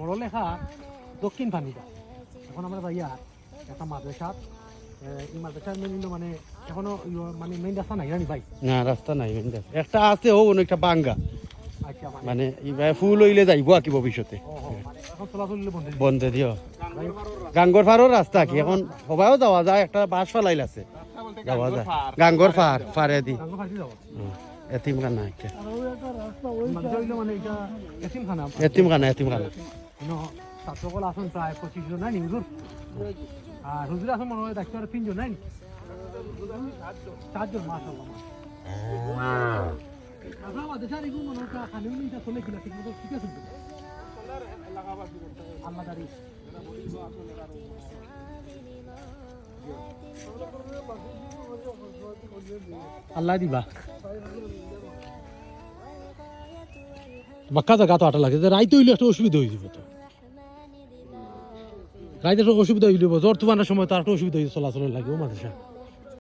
পড়ালেখা দক্ষিণ পানিটা এখন আমরা ভাইয়া একটা মাদ্রাসা এই মাদ্রাসার মেন মানে এখনো মানে মেইন রাস্তা নাই জানি ভাই না রাস্তা নাই একটা আছে ও একটা বাঙ্গা আচ্ছা মানে এইভাবে ফুল হইলে যাইব আর কি ভবিষ্যতে এখন চলাচল বন্ধে দিও গাঙ্গর ফারও রাস্তা কি এখন সবাইও যাওয়া যায় একটা বাস ফালাইল আছে যাওয়া যায় গাঙ্গর ফারে দি এতিমখানা একটা এতিমখানা ছাত্রকল আসুন প্রায় 25 জন নাই হুজুর আর হুজুর আসুন মনে হয় দেখতে 3 জন নাই 7 জন মাশাআল্লাহ আমাদের সারি গুলো মনে হয় খালিও নিটা চলে কিনা ঠিক মতো ঠিক আছে আল্লাহ দারি আল্লাহ দিবা বাক্কা জায়গা তো আটা লাগে রাইতে হইলে একটা অসুবিধা হয়ে যাবে তো রাইতে একটা অসুবিধা হইলে জ্বর তুফানের সময় তো একটা অসুবিধা হয়ে চলাচলের লাগে ও মাদ্রাসা